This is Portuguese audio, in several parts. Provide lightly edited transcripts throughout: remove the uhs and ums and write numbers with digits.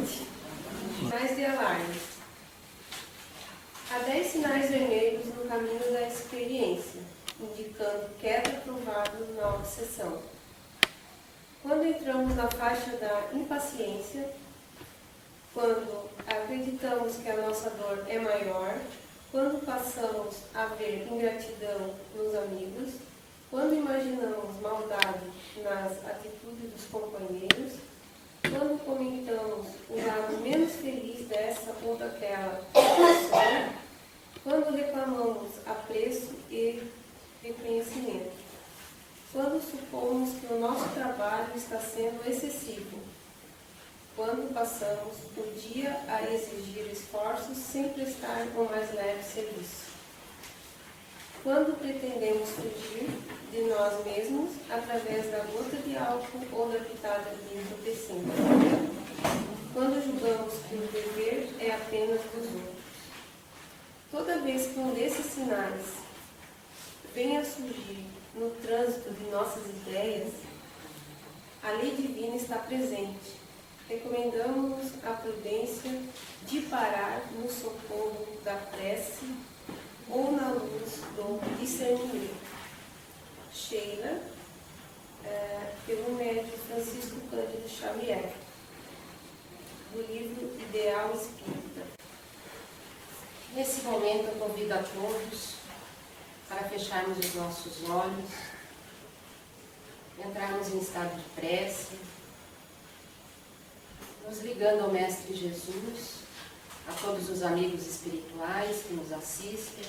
noite. Sinais de alarme. Há 10 sinais vermelhos no caminho da experiência, indicando queda provável na obsessão. Quando entramos na faixa da impaciência, quando acreditamos que a nossa dor é maior, quando passamos a ver ingratidão nos amigos, quando imaginamos maldade nas atitudes dos companheiros, quando comentamos o lado menos feliz dessa ou daquela pessoa, quando reclamamos apreço e reconhecimento, quando supomos que o nosso trabalho está sendo excessivo, quando passamos o dia a exigir esforços sem prestar um mais leve serviço, quando pretendemos fugir de nós mesmos através da gota de álcool ou da pitada de entorpecente, quando julgamos que o dever é apenas dos outros. Toda vez que um desses sinais venha a surgir no trânsito de nossas ideias, a lei divina está presente. Recomendamos a prudência de parar no socorro da prece ou na luz do discernimento. Sheila, pelo médico Francisco Cândido Xavier, do livro Ideal Espírita. Nesse momento eu convido a todos para fecharmos os nossos olhos, entrarmos em estado de prece, nos ligando ao Mestre Jesus, a todos os amigos espirituais que nos assistem,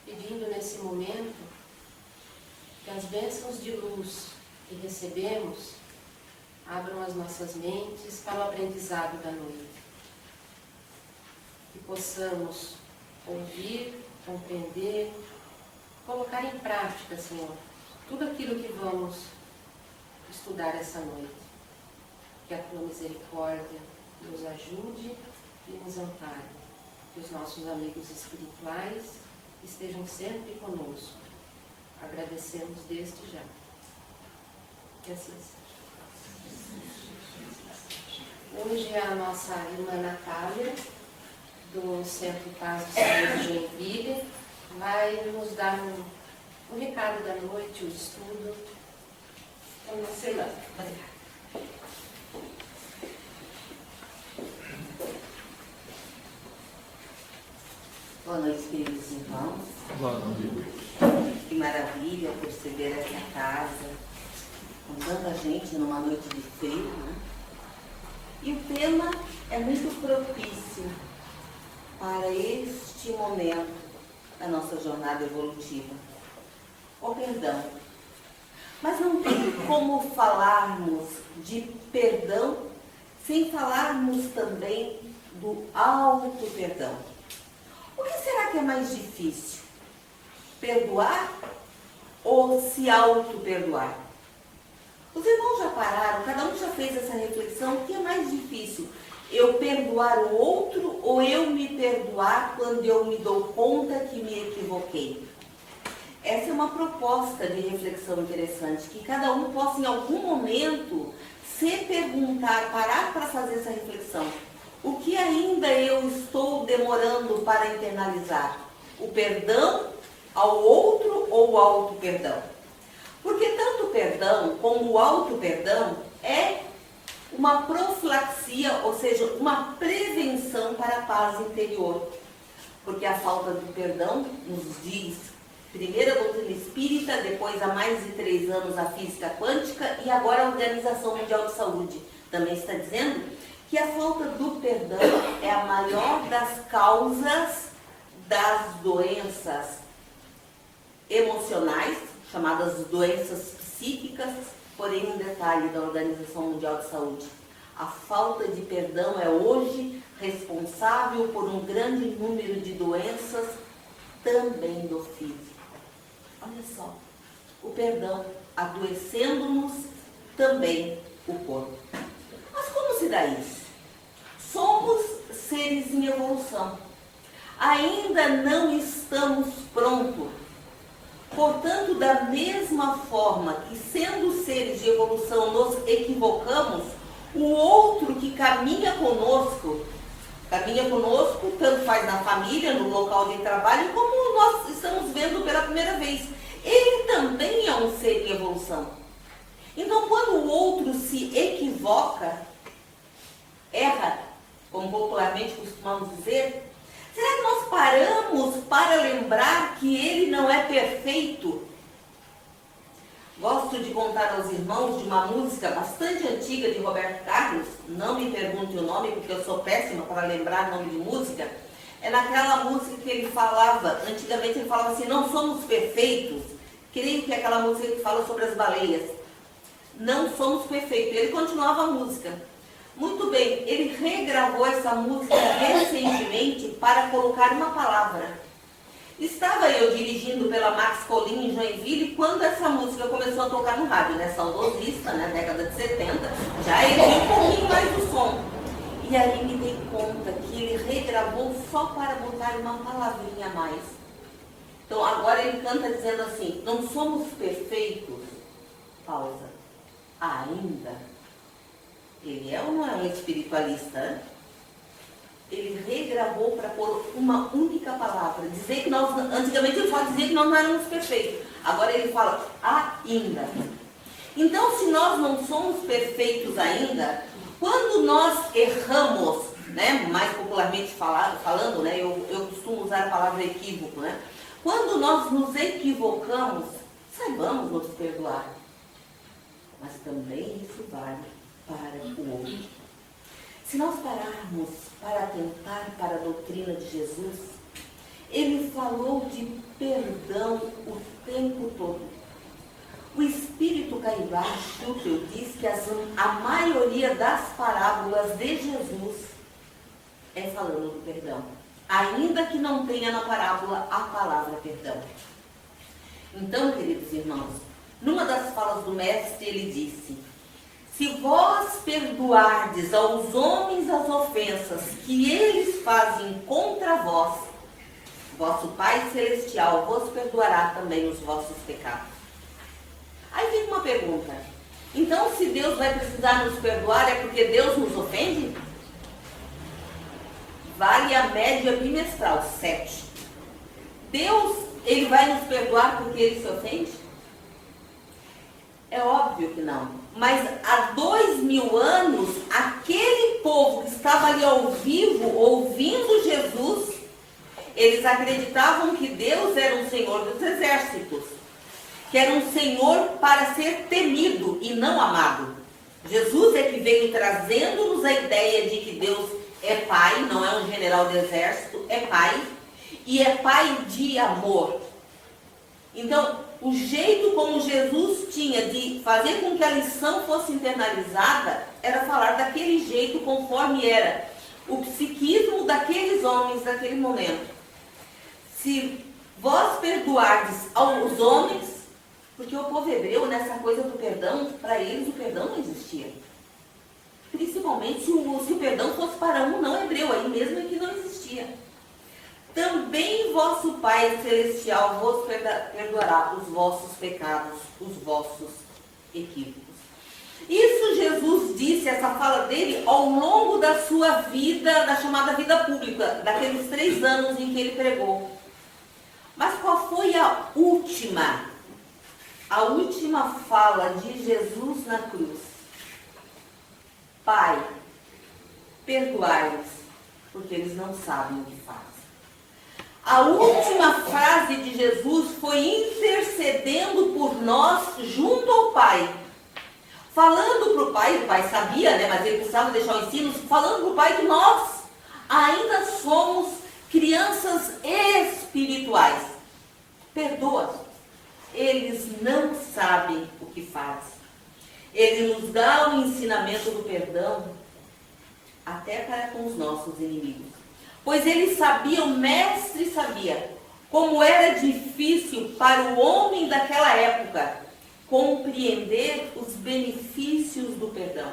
pedindo nesse momento que as bênçãos de luz que recebemos abram as nossas mentes para o aprendizado da noite. Que possamos ouvir, compreender, colocar em prática, Senhor, tudo aquilo que vamos estudar essa noite. Que a Tua misericórdia nos ajude e nos ampare. Que os nossos amigos espirituais estejam sempre conosco. Agradecemos desde já. Que assim seja. Hoje a nossa irmã Natália, do Centro Paz do Senhor de Joinville, vai nos dar um recado da noite, o estudo. Então, nossa irmã. Obrigada. Boa noite, queridos irmãos. Boa noite. Que maravilha perceber essa casa com tanta gente numa noite de frio, né? E o tema é muito propício para este momento da nossa jornada evolutiva. O perdão. Mas não tem como falarmos de perdão sem falarmos também do auto-perdão. O que será que é mais difícil? Perdoar ou se auto-perdoar? Os irmãos já pararam, cada um já fez essa reflexão. O que é mais difícil? Eu perdoar o outro ou eu me perdoar quando eu me dou conta que me equivoquei? Essa é uma proposta de reflexão interessante, que cada um possa em algum momento se perguntar, parar para fazer essa reflexão. O que ainda eu estou demorando para internalizar? O perdão ao outro ou o auto-perdão? Porque tanto o perdão como o auto-perdão é uma profilaxia, ou seja, uma prevenção para a paz interior. Porque a falta do perdão nos diz, primeiro a doutrina espírita, depois há mais de 3 anos a física quântica e agora a Organização Mundial de Saúde também está dizendo que a falta do perdão é a maior das causas das doenças emocionais, chamadas doenças psíquicas, porém um detalhe da Organização Mundial de Saúde. A falta de perdão é hoje responsável por um grande número de doenças, também do físico. Olha só, o perdão adoecendo-nos também o corpo. Mas como se dá isso? Somos seres em evolução. Ainda não estamos prontos. Portanto, da mesma forma que sendo seres de evolução nos equivocamos, O outro que caminha conosco, tanto faz na família, no local de trabalho, como nós estamos vendo pela primeira vez. Ele também é um ser em evolução. Então, quando o outro se equivoca, erra, como popularmente costumamos dizer, será que nós paramos para lembrar que ele não é perfeito? Gosto de contar aos irmãos de uma música bastante antiga de Roberto Carlos, não me pergunte o nome, porque eu sou péssima para lembrar nome de música. É naquela música que ele falava, antigamente ele falava assim, não somos perfeitos. Creio que é aquela música que fala sobre as baleias. Não somos perfeitos. Ele continuava a música. Muito bem, ele regravou essa música recentemente para colocar uma palavra. Estava eu dirigindo pela Max Colim em Joinville quando essa música começou a tocar no rádio, né? Saudosista, né? Década de 70. Já ele tinha um pouquinho mais do som. E aí me dei conta que ele regravou só para botar uma palavrinha a mais. Então agora ele canta dizendo assim, não somos perfeitos, pausa, ainda. Ele é ou não é um espiritualista, né? Ele regravou para pôr uma única palavra. Dizer que nós, antigamente ele só dizia que nós não éramos perfeitos. Agora ele fala, ainda. Então, se nós não somos perfeitos ainda, quando nós erramos, né, mais popularmente falando, né, eu costumo usar a palavra equívoco, né? Quando nós nos equivocamos, saibamos nos perdoar. Mas também isso vale para o outro. Se nós pararmos para atentar para a doutrina de Jesus, ele falou de perdão o tempo todo. O espírito Caivá Schutel diz que a maioria das parábolas de Jesus é falando do perdão, ainda que não tenha na parábola a palavra perdão. Então, queridos irmãos, numa das falas do mestre ele disse, se vós perdoardes aos homens as ofensas que eles fazem contra vós, vosso Pai Celestial vos perdoará também os vossos pecados. Aí vem uma pergunta. Então, se Deus vai precisar nos perdoar, é porque Deus nos ofende? Vale a média bimestral, 7. Deus, ele vai nos perdoar porque ele se ofende? É óbvio que não. Mas há 2000 anos, aquele povo que estava ali ao vivo, ouvindo Jesus, eles acreditavam que Deus era um Senhor dos exércitos, que era um Senhor para ser temido e não amado. Jesus é que veio trazendo-nos a ideia de que Deus é Pai, não é um general do exército, é Pai, e é Pai de amor. Então, o jeito como Jesus tinha de fazer com que a lição fosse internalizada era falar daquele jeito conforme era o psiquismo daqueles homens naquele momento. Se vós perdoardes aos homens, porque o povo hebreu, nessa coisa do perdão, para eles o perdão não existia. Principalmente se o perdão fosse para um não hebreu, aí mesmo é que não existia. Também vosso Pai Celestial vos perdoará os vossos pecados, os vossos equívocos. Isso Jesus disse, essa fala dele, ao longo da sua vida, da chamada vida pública, daqueles 3 anos em que ele pregou. Mas qual foi a última fala de Jesus na cruz? Pai, perdoai-os, porque eles não sabem o que fazem. A última frase de Jesus foi intercedendo por nós junto ao Pai. Falando para o Pai, o Pai sabia, né, mas ele precisava deixar o ensino, falando para o Pai que nós ainda somos crianças espirituais. Perdoa. Eles não sabem o que fazem. Ele nos dá o ensinamento do perdão até para com os nossos inimigos. Pois ele sabia, o mestre sabia, como era difícil para o homem daquela época compreender os benefícios do perdão.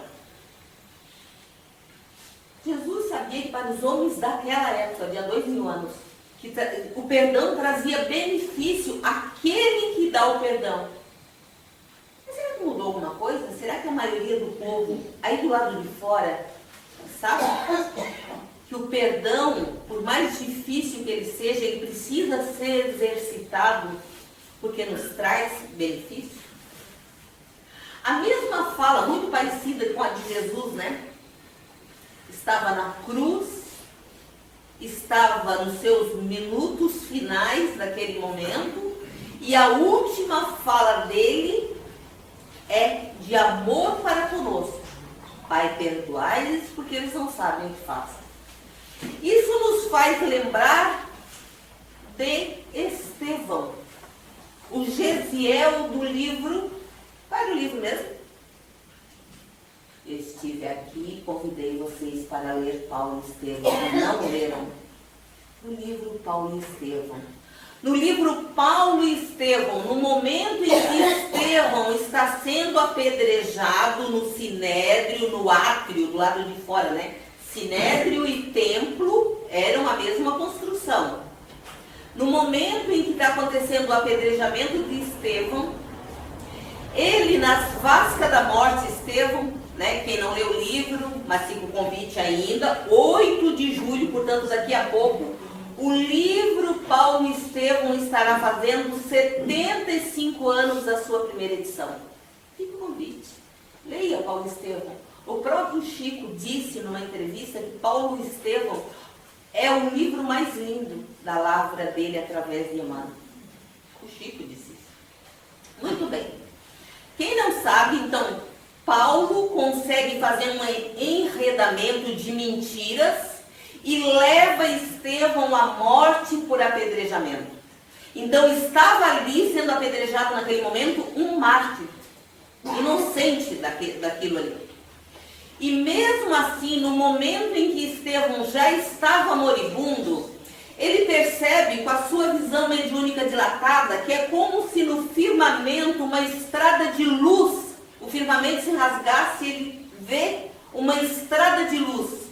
Jesus sabia que para os homens daquela época, de há 2000 anos, que o perdão trazia benefício àquele que dá o perdão. Mas será que mudou alguma coisa? será que a maioria do povo, aí do lado de fora, sabe que o perdão, por mais difícil que ele seja, ele precisa ser exercitado porque nos traz benefício? A mesma fala, muito parecida com a de Jesus, né? Estava na cruz, estava nos seus minutos finais daquele momento, e a última fala dele é de amor para conosco. Pai, perdoai-lhes porque eles não sabem o que fazem. Isso nos faz lembrar de Estevão, o Gesiel do livro. Qual era o livro mesmo? Eu estive aqui e convidei vocês para ler Paulo e Estevão. Não leram? O livro Paulo e Estevão. No livro Paulo e Estevão, no momento em que Estevão está sendo apedrejado no sinédrio, no átrio, do lado de fora, né? Sinédrio e templo eram a mesma construção. No momento em que está acontecendo o apedrejamento de Estevão, ele, nas vascas da morte, Estevão, né, quem não leu o livro, mas fica o convite ainda, 8 de julho, portanto daqui a pouco, o livro Paulo e Estevão estará fazendo 75 anos da sua primeira edição. Fica o convite. Leia Paulo e Estevão. O próprio Chico disse numa entrevista que Paulo e Estevão é o livro mais lindo da lavra dele através de Emmanuel. O Chico disse isso. Muito bem. Quem não sabe, então, Paulo consegue fazer um enredamento de mentiras e leva Estevão à morte por apedrejamento. Então estava ali sendo apedrejado naquele momento um mártir, inocente daquilo ali. E mesmo assim, no momento em que Estevão já estava moribundo, ele percebe com a sua visão mediúnica dilatada que é como se no firmamento uma estrada de luz, o firmamento se rasgasse e ele vê uma estrada de luz.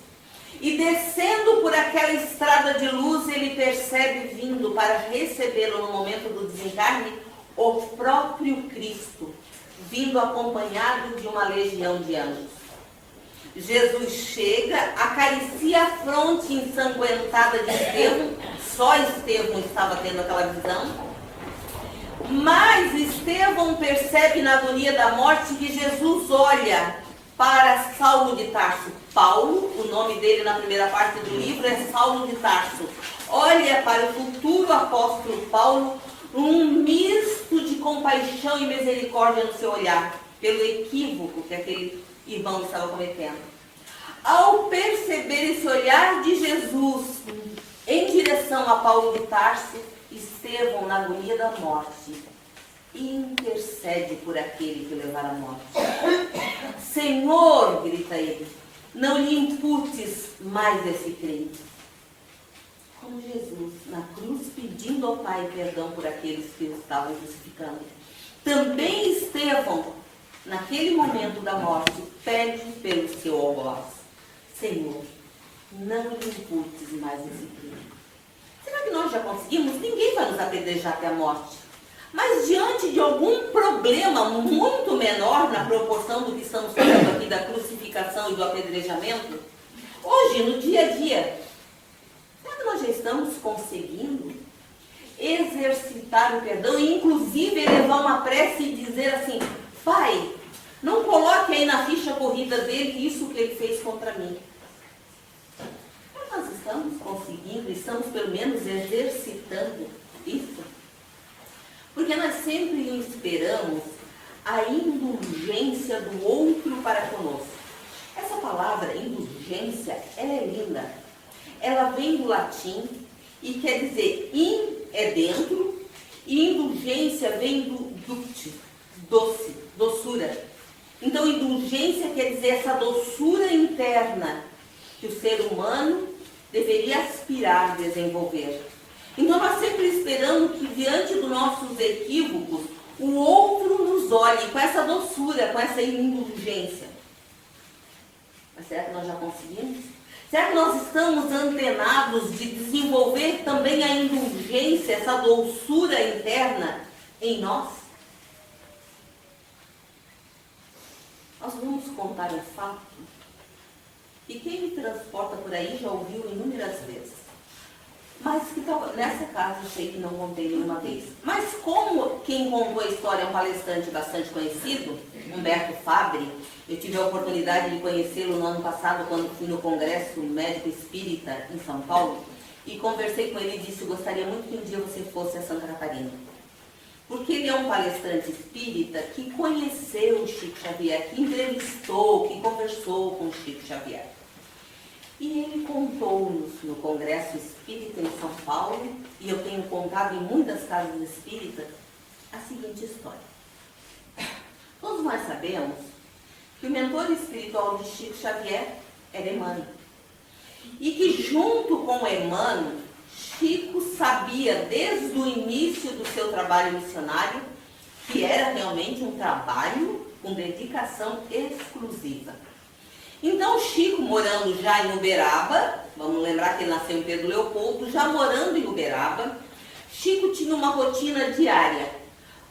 E descendo por aquela estrada de luz, ele percebe vindo para recebê-lo no momento do desencarne o próprio Cristo, vindo acompanhado de uma legião de anjos. Jesus chega, acaricia a fronte ensanguentada de Estevão, só Estevão estava tendo aquela visão, mas Estevão percebe na agonia da morte que Jesus olha para Saulo de Tarso. Paulo, o nome dele na primeira parte do livro é Saulo de Tarso. Olha para o futuro apóstolo Paulo, um misto de compaixão e misericórdia no seu olhar, pelo equívoco que aquele irmão estava cometendo. Ao perceber esse olhar de Jesus em direção a Paulo de Tarso, Estevão, na agonia da morte, intercede por aquele que levar a morte. Senhor, grita ele, não lhe imputes mais esse crime. Como Jesus, na cruz, pedindo ao Pai perdão por aqueles que o estavam crucificando. Também Estevão, naquele momento da morte, pede pelo seu algoz. Senhor, não lhe imputes mais esse crime. Será que nós já conseguimos? Ninguém vai nos apedrejar até a morte. Mas diante de algum problema muito menor na proporção do que estamos falando aqui da crucificação e do apedrejamento, hoje, no dia a dia, será que nós já estamos conseguindo exercitar o perdão e inclusive elevar uma prece e dizer assim, Pai, não coloque aí na ficha corrida dele isso que ele fez contra mim. Nós estamos conseguindo, estamos pelo menos exercitando isso. Porque nós sempre esperamos a indulgência do outro para conosco. Essa palavra, indulgência, ela é linda. Ela vem do latim e quer dizer in é dentro e indulgência vem do ducti, doce, doçura. Então indulgência quer dizer essa doçura interna que o ser humano deveria aspirar, desenvolver. Então nós sempre esperamos que diante dos nossos equívocos, o outro nos olhe com essa doçura, com essa indulgência. Mas será que nós já conseguimos? Será que nós estamos antenados de desenvolver também a indulgência, essa doçura interna em nós? nós vamos contar um fato que quem me transporta por aí já ouviu inúmeras vezes. Mas que nessa casa eu sei que não contei nenhuma vez. Mas como quem contou a história é um palestrante bastante conhecido, Humberto Fabbri, eu tive a oportunidade de conhecê-lo no ano passado, quando fui no Congresso Médico Espírita em São Paulo, e conversei com ele e disse: eu gostaria muito que um dia você fosse a Santa Catarina. Porque ele é um palestrante espírita que conheceu o Chico Xavier, que entrevistou, que conversou com o Chico Xavier. E ele contou-nos no Congresso Espírita em São Paulo, e eu tenho contado em muitas casas espíritas, a seguinte história. Todos nós sabemos que o mentor espiritual de Chico Xavier era Emmanuel. E que junto com Emmanuel, Chico sabia desde o início do seu trabalho missionário que era realmente um trabalho com dedicação exclusiva. Então Chico, morando já em Uberaba, vamos lembrar que ele nasceu em Pedro Leopoldo, já morando em Uberaba, Chico tinha uma rotina diária.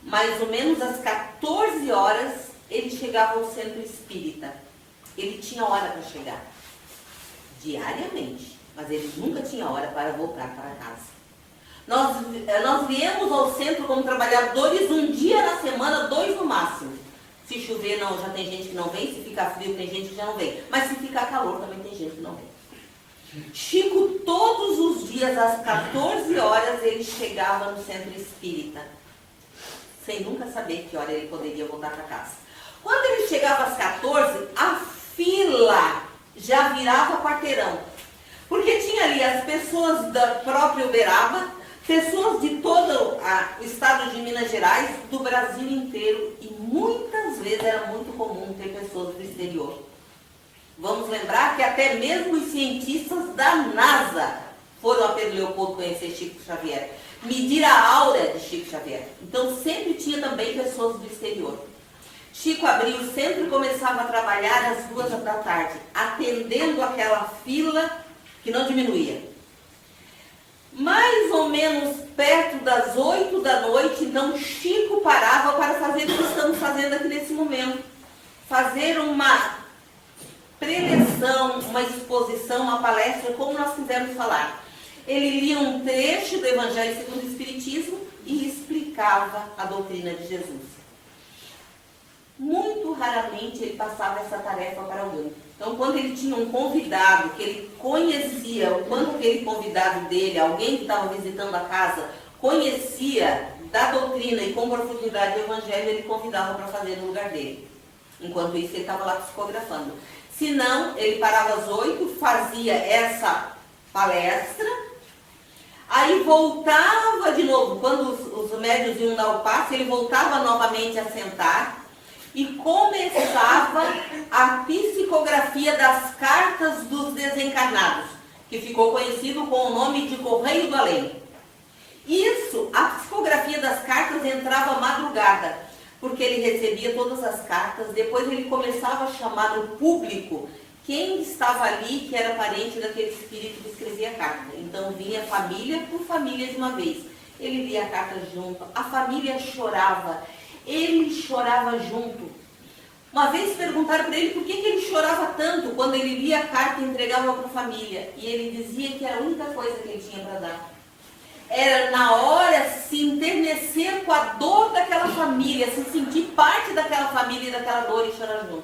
Mais ou menos às 14 horas ele chegava ao centro espírita. Ele tinha hora para chegar, diariamente, mas ele nunca tinha hora para voltar para casa. Nós viemos ao centro como trabalhadores um dia na semana, 2 no máximo. Se chover, não, já tem gente que não vem. Se ficar frio, tem gente que já não vem. Mas se ficar calor, também tem gente que não vem. Chico, todos os dias, às 14 horas, ele chegava no centro espírita, sem nunca saber que hora ele poderia voltar para casa. Quando ele chegava às 14, a fila já virava quarteirão. Porque tinha ali as pessoas da própria Uberaba, pessoas de todo o estado de Minas Gerais, do Brasil inteiro, e muitas vezes era muito comum ter pessoas do exterior. Vamos lembrar que até mesmo os cientistas da NASA foram a Pedro Leopoldo conhecer Chico Xavier, medir a aura de Chico Xavier. Então sempre tinha também pessoas do exterior. Chico abria o centro e começava a trabalhar às 2 da tarde, atendendo aquela fila que não diminuía. Mais ou menos perto das 8 da noite, então Chico parava para fazer o que estamos fazendo aqui nesse momento. Fazer uma preleção, uma exposição, uma palestra, como nós quisermos falar. Ele lia um trecho do Evangelho segundo o Espiritismo e explicava a doutrina de Jesus. Muito raramente ele passava essa tarefa para alguém. Então, quando ele tinha um convidado que ele conhecia, o quanto aquele convidado dele, alguém que estava visitando a casa, conhecia da doutrina e com profundidade do Evangelho, ele convidava para fazer no lugar dele. Enquanto isso, ele estava lá psicografando. Se não, ele parava às 8, fazia essa palestra, aí voltava de novo. Quando os médiuns iam dar o passe, ele voltava novamente a sentar e começava a psicografia das cartas dos desencarnados, que ficou conhecido com o nome de Correio do Além. Isso, a psicografia das cartas entrava madrugada, porque ele recebia todas as cartas, depois ele começava a chamar no público quem estava ali que era parente daquele espírito que escrevia a carta. Então vinha família por família de uma vez. Ele lia a carta junto, a família chorava, ele chorava junto. Uma vez perguntaram para ele por que ele chorava tanto quando ele lia a carta e entregava para a família. E ele dizia que era a única coisa que ele tinha para dar. Era na hora se enternecer com a dor daquela família, se sentir parte daquela família e daquela dor e chorar junto.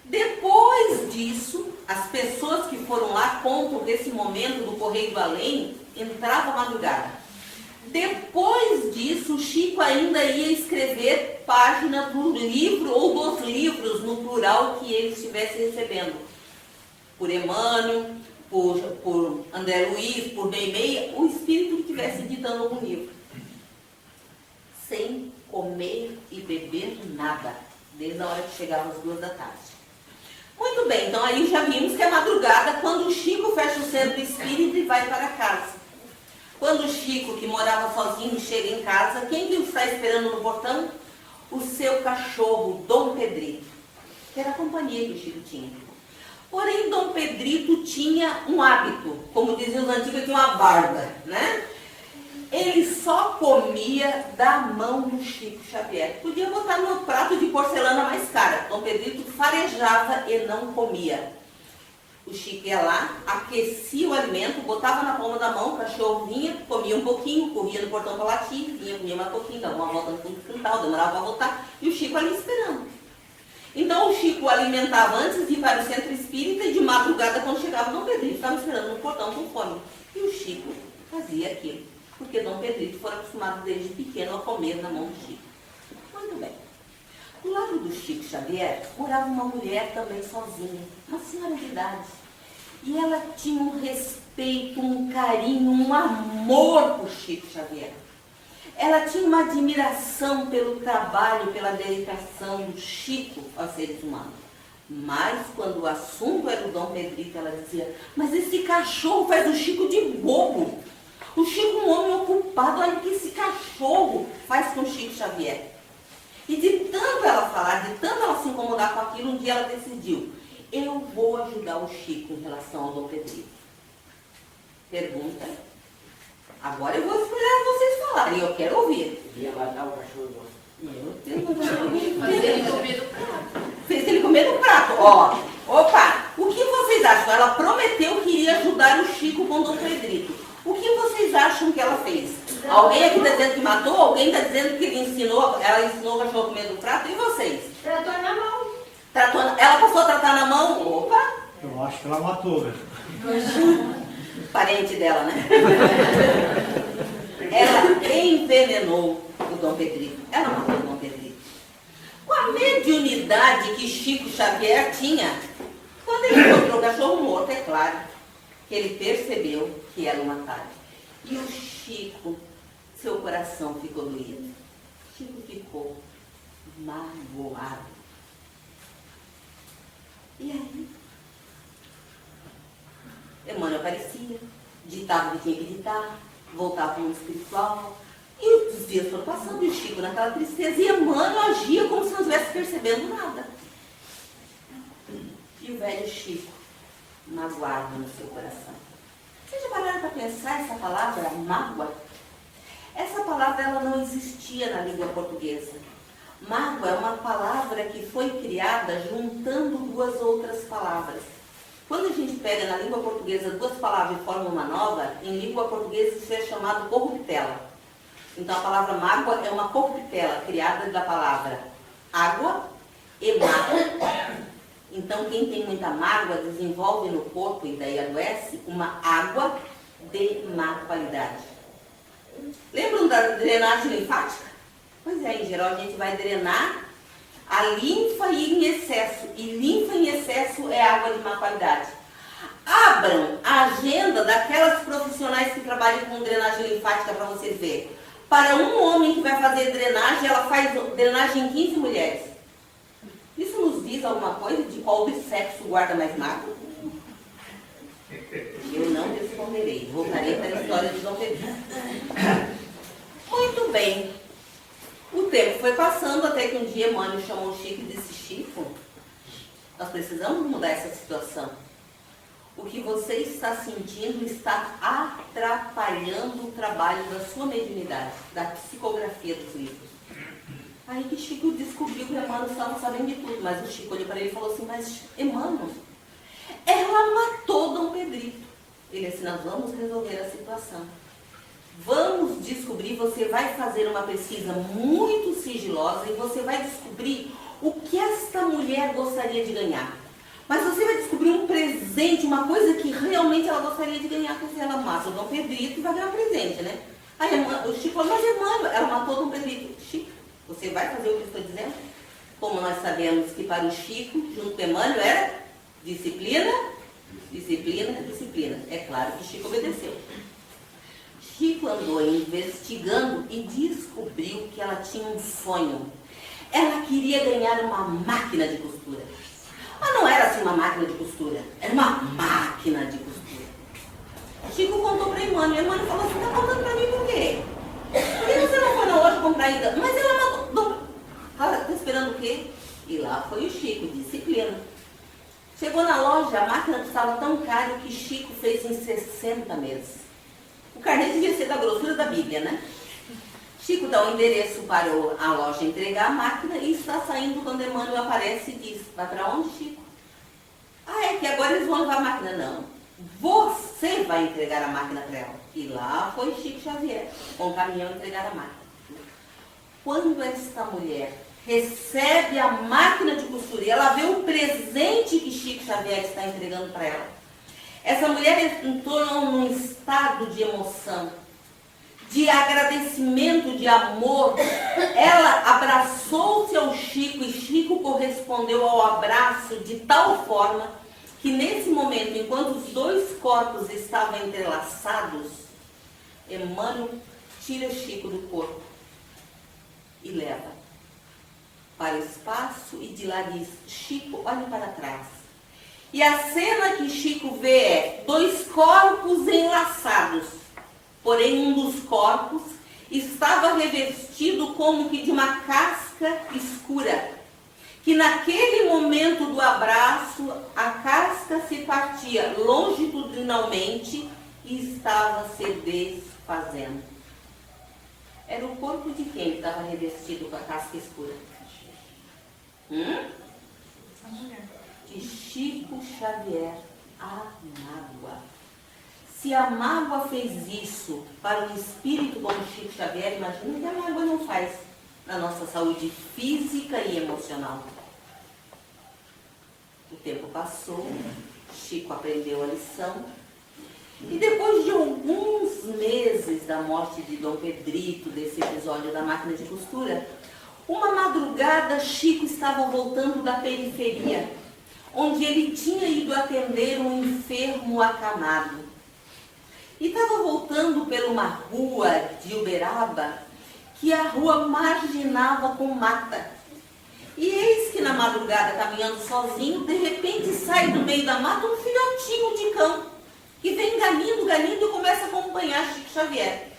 Depois disso, as pessoas que foram lá contam desse momento do Correio do Além, entrava a madrugada. Depois disso, Chico ainda ia escrever página do livro ou dos livros, no plural, que ele estivesse recebendo. Por Emmanuel, por André Luiz, por Meimei, o espírito que estivesse editando algum livro. Sem comer e beber nada, desde a hora que chegava às 2 da tarde. Muito bem, então aí já vimos que é madrugada quando o Chico fecha o centro espírita e vai para casa. Quando o Chico, que morava sozinho, chega em casa, quem que o está esperando no portão? O seu cachorro, Dom Pedrito, que era a companhia que o Chico tinha. Porém, Dom Pedrito tinha um hábito, como diziam os antigos, tinha uma barba, né? Ele só comia da mão do Chico Xavier. Podia botar no prato de porcelana mais cara. Dom Pedrito farejava e não comia. O Chico ia lá, aquecia o alimento, botava na palma da mão, o cachorro vinha, comia um pouquinho, corria no portão para latir, vinha, comia mais pouquinho, dava uma volta no fundo do quintal, demorava para voltar, e o Chico ali esperando. Então o Chico alimentava antes de ir para o centro espírita e de madrugada, quando chegava Dom Pedrito, estava esperando no portão com fome. E o Chico fazia aquilo, porque Dom Pedrito foi acostumado desde pequeno a comer na mão do Chico. Muito bem. Do lado do Chico Xavier, morava uma mulher também sozinha, uma senhora de idade. E ela tinha um respeito, um carinho, um amor por Chico Xavier. Ela tinha uma admiração pelo trabalho, pela dedicação do Chico aos seres humanos. Mas quando o assunto era o Dom Pedrito, ela dizia: mas esse cachorro faz o Chico de bobo. O Chico é um homem ocupado, olha o que esse cachorro faz com o Chico Xavier. E de tanto ela falar, de tanto ela se incomodar com aquilo, um dia ela decidiu: eu vou ajudar o Chico em relação ao Dom Pedrito. Pergunta. Agora eu vou esperar vocês falarem, eu quero ouvir. Ia matar o cachorro. Meu Deus, não vai Fez ele comer do prato. Fez ele comer no prato. Ó, opa, o que vocês acham? Ela prometeu que iria ajudar o Chico com o Dom Pedrito. O que vocês acham que ela fez? Alguém aqui está dizendo que matou? Alguém está dizendo que ela ensinou o cachorro a comer do prato? E vocês? Tratou na mão. Ela passou a tratar na mão? Opa! Eu acho que ela matou, velho. Parente dela, né? Ela envenenou o Dom Pedrito. Ela matou o Dom Pedrito. Com a mediunidade que Chico Xavier tinha, quando ele encontrou o cachorro morto, é claro que ele percebeu que era uma mataram. E o Chico, seu coração ficou doído. Chico ficou magoado. E aí? Emmanuel aparecia, ditava o que tinha que ditar, voltava para o mundo espiritual. E os dias foram passando, e o Chico naquela tristeza, e Emmanuel agia como se não estivesse percebendo nada. E o velho Chico, magoado no seu coração. Vocês já pararam para pensar essa palavra, mágoa? Essa palavra ela não existia na língua portuguesa. Mágoa é uma palavra que foi criada juntando duas outras palavras. Quando a gente pega na língua portuguesa duas palavras e forma uma nova, em língua portuguesa isso é chamado corruptela. Então a palavra mágoa é uma corruptela criada da palavra água e mágoa. Então quem tem muita mágoa desenvolve no corpo e daí adoece uma água de má qualidade. Lembram da drenagem linfática? Pois é, em geral a gente vai drenar a linfa em excesso. E linfa em excesso é água de má qualidade. Abram a agenda daquelas profissionais que trabalham com drenagem linfática para vocês verem. Para um homem que vai fazer drenagem, ela faz drenagem em 15 mulheres. Isso nos diz alguma coisa de qual do sexo guarda mais mágoa? Eu não responderei. Voltarei para a história de Dom Pedrito. Muito bem. O tempo foi passando até que um dia Emmanuel chamou o Chico e disse: Chico, nós precisamos mudar essa situação. O que você está sentindo está atrapalhando o trabalho da sua mediunidade, da psicografia dos livros. Aí que Chico descobriu que Emmanuel estava sabendo de tudo, mas o Chico olhou para ele e falou assim: mas Emmanuel, ela matou Dom Pedrito. Ele disse: nós vamos resolver a situação. Vamos descobrir, você vai fazer uma pesquisa muito sigilosa e você vai descobrir o que esta mulher gostaria de ganhar. Mas você vai descobrir um presente, uma coisa que realmente ela gostaria de ganhar, porque ela mata o Dom Pedrito e vai ganhar um presente, né? Aí o Chico falou: mas Emmanuel, ela matou o Dom Pedrito. Chico, você vai fazer o que eu estou dizendo? Como nós sabemos que para o Chico, junto com Emmanuel, era disciplina, disciplina, disciplina. É claro que Chico obedeceu. Chico andou investigando e descobriu que ela tinha um sonho. Ela queria ganhar uma máquina de costura. Mas não era assim uma máquina de costura, era uma máquina de costura. Chico contou para Emmanuel, Emmanuel falou assim: está contando para mim por quê? Por que você não foi na loja comprar ainda? Mas ela não... Está esperando o quê? E lá foi o Chico, disciplina. Chegou na loja, a máquina custava tão caro que Chico fez em 60 meses. O carnê devia ser da grossura da Bíblia, né? Chico dá o endereço para a loja entregar a máquina e está saindo quando Emmanuel aparece e diz: vai para onde, Chico? Ah, é que agora eles vão levar a máquina. Não, você vai entregar a máquina para ela. E lá foi Chico Xavier, com o caminhão entregar a máquina. Quando esta mulher recebe a máquina de costura e ela vê o presente que Chico Xavier está entregando para ela, essa mulher entrou num estado de emoção, de agradecimento, de amor. Ela abraçou-se ao Chico e Chico correspondeu ao abraço de tal forma que nesse momento, enquanto os dois corpos estavam entrelaçados, Emmanuel tira Chico do corpo e leva para o espaço e de lá diz: Chico, olhe para trás. E a cena que Chico vê é dois corpos enlaçados. Porém, um dos corpos estava revestido como que de uma casca escura, que naquele momento do abraço, a casca se partia longitudinalmente e estava se desfazendo. Era o corpo de quem estava revestido com a casca escura? A mulher. De Chico Xavier, a mágoa. Se a mágoa fez isso para um espírito como Chico Xavier, imagina que a mágoa não faz na nossa saúde física e emocional. O tempo passou, Chico aprendeu a lição, e depois de alguns meses da morte de Dom Pedrito, desse episódio da máquina de costura, uma madrugada Chico estava voltando da periferia, onde ele tinha ido atender um enfermo acamado. E estava voltando por uma rua de Uberaba, que a rua marginava com mata. E eis que na madrugada, caminhando sozinho, de repente sai do meio da mata um filhotinho de cão, que vem ganindo e começa a acompanhar Chico Xavier.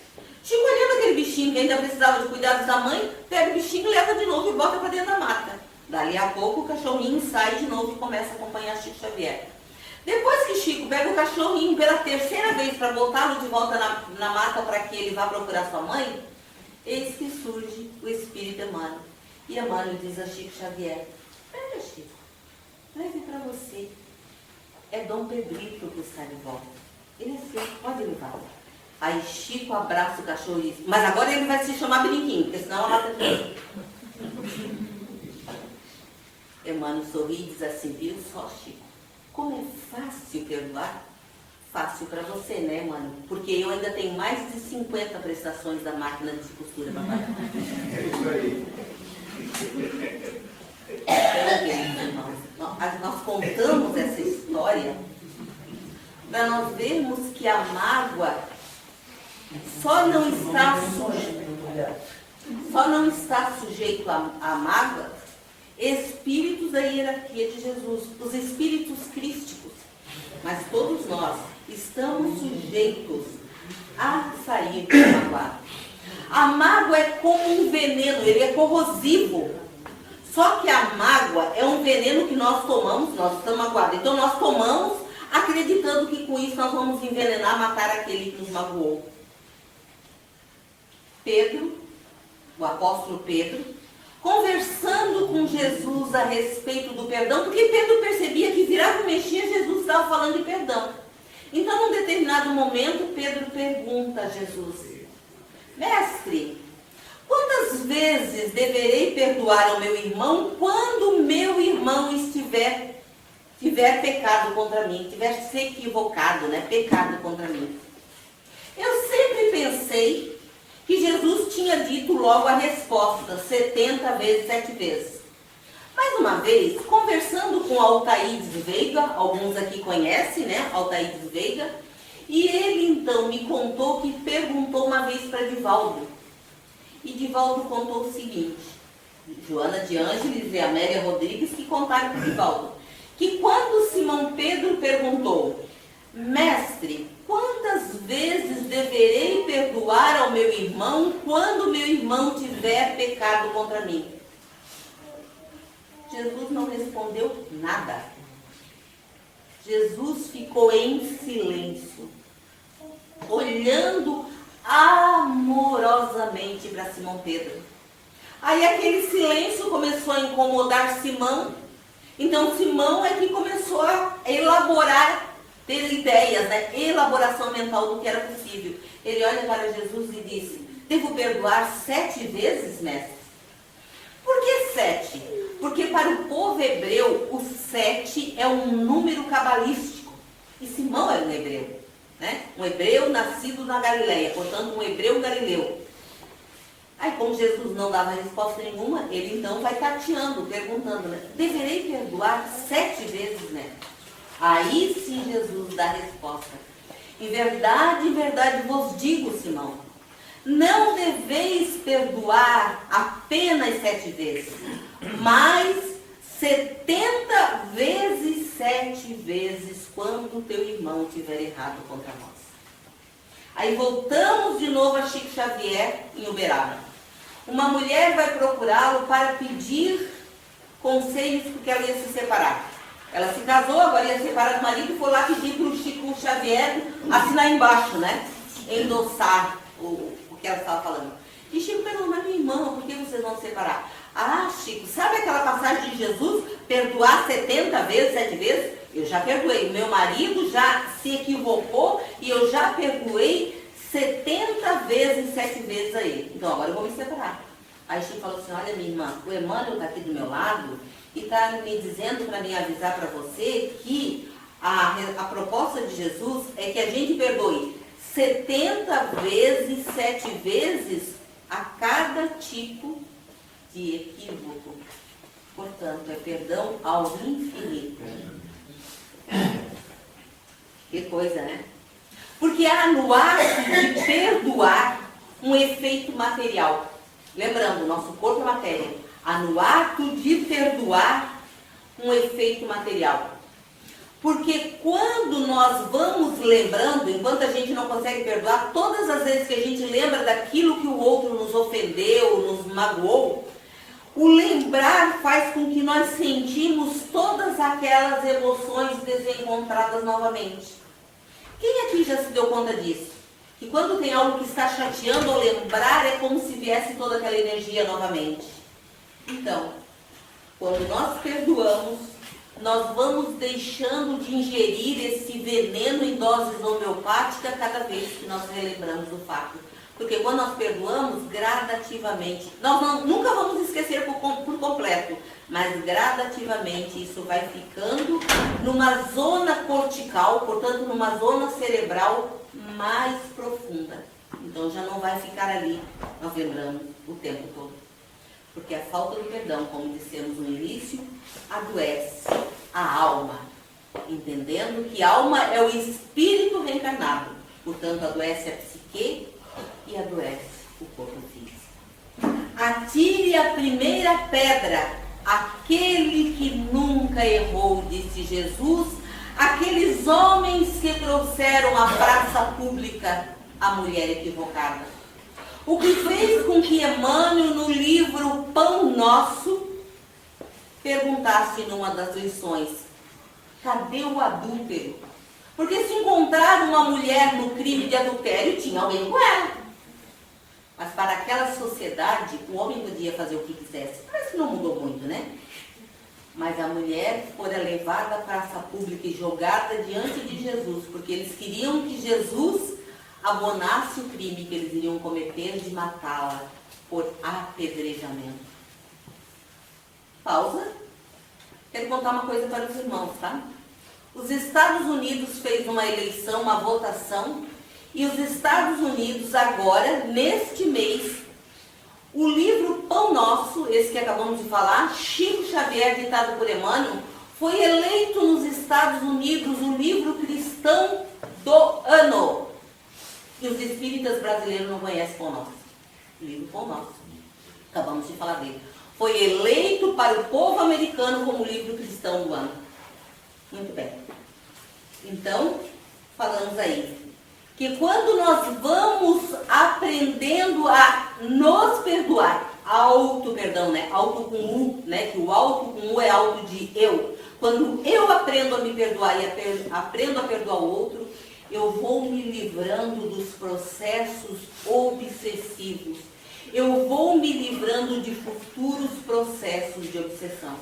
Chico, olhando aquele bichinho que ainda precisava de cuidados da mãe, pega o bichinho, leva de novo e bota para dentro da mata. Dali a pouco o cachorrinho sai de novo e começa a acompanhar Chico Xavier. Depois que Chico pega o cachorrinho pela terceira vez para voltá-lo de volta na mata para que ele vá procurar sua mãe, eis que surge o espírito Emmanuel. E Emmanuel diz a Chico Xavier: pega, Chico, leve para você. É Dom Pedrito que está de volta. Ele é seu, pode levar. Aí Chico abraça o cachorro e diz: mas agora ele vai se chamar Brinquinho, porque senão ela mata tudo. Emmanuel sorri e diz assim: viu só, Chico, como é fácil perdoar? Fácil para você, né, mano? Porque eu ainda tenho mais de 50 prestações da máquina de costura para pagar. É isso aí. Então, queridos irmãos, nós contamos essa história para nós vermos que a mágoa só não está sujeito à mágoa espíritos da hierarquia de Jesus, os espíritos crísticos, mas todos nós estamos sujeitos a sair magoados. A mágoa é como um veneno, ele é corrosivo. Só que a mágoa é um veneno que nós tomamos, nós estamos magoados. Então nós tomamos acreditando que com isso nós vamos envenenar, matar aquele que nos magoou. Pedro, o apóstolo Pedro, conversando com Jesus a respeito do perdão, porque Pedro percebia que virava o mexia, Jesus estava falando de perdão. Então, num determinado momento, Pedro pergunta a Jesus: mestre, quantas vezes deverei perdoar ao meu irmão quando o meu irmão tiver pecado contra mim, tiver se equivocado, né? Pecado contra mim? Eu sempre pensei que Jesus tinha dito logo a resposta, 70 vezes, 7 vezes. Mais uma vez, conversando com Altaídes Veiga, alguns aqui conhecem, né? Altaídes Veiga, e ele então me contou que perguntou uma vez para Divaldo. E Divaldo contou o seguinte: Joana de Ângeles e Amélia Rodrigues que contaram para Divaldo, que quando Simão Pedro perguntou: mestre, quantas vezes deverei perdoar ao meu irmão quando meu irmão tiver pecado contra mim? Jesus não respondeu nada. Jesus ficou em silêncio, olhando olhando amorosamente para Simão Pedro. Aí aquele silêncio começou a incomodar Simão. Então Simão é que começou a elaborar, ter ideias, né? Elaboração mental do que era possível. Ele olha para Jesus e diz: devo perdoar 7 vezes, mestre? Por que 7? Porque para o povo hebreu, o 7 é um número cabalístico. E Simão era um hebreu, né? Um hebreu nascido na Galileia, portanto um hebreu galileu. Aí, como Jesus não dava resposta nenhuma, ele então vai tateando, perguntando, né? Deverei perdoar 7 vezes, né? Aí sim Jesus dá a resposta. Em verdade vos digo, Simão, não deveis perdoar apenas 7 vezes, mas 70 vezes 7 vezes quando teu irmão tiver errado contra nós. Aí voltamos de novo a Chico Xavier em Uberaba. Uma mulher vai procurá-lo para pedir conselhos porque ela ia se separar. Ela se casou, agora ia separar do marido e foi lá pedir para o Chico Xavier assinar embaixo, né? Endossar o que ela estava falando. E Chico perguntou: mas minha irmã, por que vocês vão se separar? Ah, Chico, sabe aquela passagem de Jesus, perdoar 70 vezes, 7 vezes? Eu já perdoei. Meu marido já se equivocou e eu já perdoei 70 vezes, 7 vezes a ele. Então agora eu vou me separar. Aí Chico falou assim: olha, minha irmã, o Emmanuel está aqui do meu lado e está me dizendo para me avisar para você que a proposta de Jesus é que a gente perdoe 70 vezes, 7 vezes a cada tipo de equívoco. Portanto, é perdão ao infinito. Que coisa, né? Porque há no ato de perdoar um efeito material. Lembrando, nosso corpo é matéria. Há no ato de perdoar um efeito material. Porque quando nós vamos lembrando, enquanto a gente não consegue perdoar, todas as vezes que a gente lembra daquilo que o outro nos ofendeu, nos magoou, o lembrar faz com que nós sentimos todas aquelas emoções desencontradas novamente. Quem aqui já se deu conta disso? Que quando tem algo que está chateando ao lembrar, é como se viesse toda aquela energia novamente. Então, quando nós perdoamos, nós vamos deixando de ingerir esse veneno em doses homeopáticas cada vez que nós relembramos o fato. Porque quando nós perdoamos, gradativamente, nós nunca vamos esquecer por completo, mas gradativamente isso vai ficando numa zona cortical, portanto numa zona cerebral mais profunda. Então já não vai ficar ali, nós lembramos o tempo todo. Porque a falta do perdão, como dissemos no início, adoece a alma, entendendo que a alma é o espírito reencarnado, portanto adoece a psique e adoece o corpo físico. Atire a primeira pedra, aquele que nunca errou, disse Jesus, aqueles homens que trouxeram à praça pública a mulher equivocada. O que fez com que Emmanuel, no livro Pão Nosso, perguntasse numa das lições: cadê o adúltero? Porque se encontrar uma mulher no crime de adultério, tinha alguém com ela. Mas para aquela sociedade, o homem podia fazer o que quisesse. Parece que não mudou muito, né? Mas a mulher fora levada à praça pública e jogada diante de Jesus, porque eles queriam que Jesus abonasse o crime que eles iriam cometer de matá-la por apedrejamento. Pausa. Quero contar uma coisa para os irmãos, tá? Os Estados Unidos fez uma eleição, uma votação, e os Estados Unidos agora, neste mês, o livro Pão Nosso, esse que acabamos de falar, Chico Xavier, ditado por Emmanuel, foi eleito nos Estados Unidos o livro cristão do ano. E os espíritas brasileiros não conhecem Pão Nosso. O livro Pão Nosso. Acabamos de falar dele. Foi eleito para o povo americano como livro cristão do ano. Muito bem. Então, falamos aí que quando nós vamos aprendendo a nos perdoar, auto-perdão, né? Auto com U, né? Que o auto com U é auto de eu. Quando eu aprendo a me perdoar e aprendo a perdoar o outro, eu vou me livrando dos processos obsessivos. Eu vou me livrando de futuros processos de obsessão.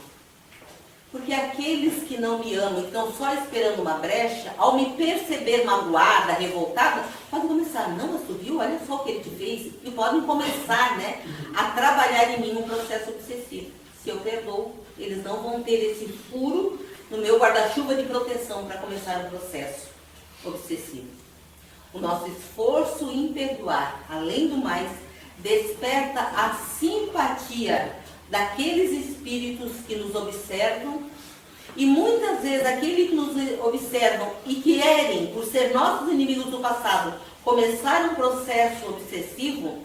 Porque aqueles que não me amam e estão só esperando uma brecha, ao me perceber magoada, revoltada, podem começar, não, mas tu viu, olha só o que ele te fez. E podem começar, né, a trabalhar em mim um processo obsessivo. Se eu perdoo, eles não vão ter esse furo no meu guarda-chuva de proteção para começar um processo obsessivo. O nosso esforço em perdoar, além do mais, desperta a simpatia daqueles espíritos que nos observam, e muitas vezes aqueles que nos observam e que querem, por ser nossos inimigos do passado, começar um processo obsessivo,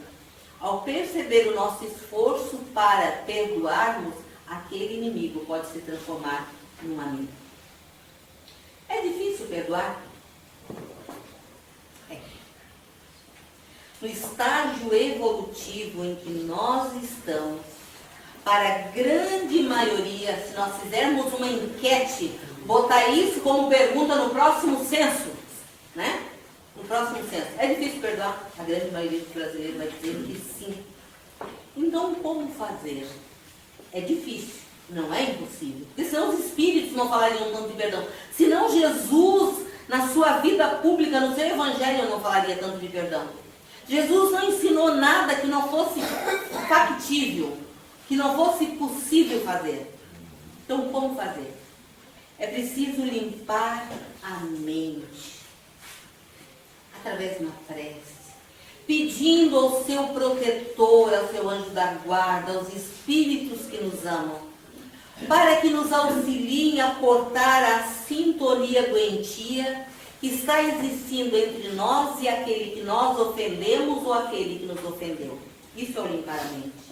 ao perceber o nosso esforço para perdoarmos, aquele inimigo pode se transformar num amigo. É difícil perdoar? É. No estágio evolutivo em que nós estamos, para a grande maioria, se nós fizermos uma enquete, botar isso como pergunta no próximo censo, né? No próximo censo. É difícil perdoar? A grande maioria dos brasileiros vai dizer que sim. Então, como fazer? É difícil, não é impossível. Porque senão os espíritos não falariam tanto de perdão. Senão Jesus, na sua vida pública, no seu evangelho, não falaria tanto de perdão. Jesus não ensinou nada que não fosse factível, que não fosse possível fazer. Então, como fazer? É preciso limpar a mente, através de uma prece, pedindo ao seu protetor, ao seu anjo da guarda, aos espíritos que nos amam, para que nos auxiliem a cortar a sintonia doentia que está existindo entre nós e aquele que nós ofendemos ou aquele que nos ofendeu. Isso é o limpar a mente.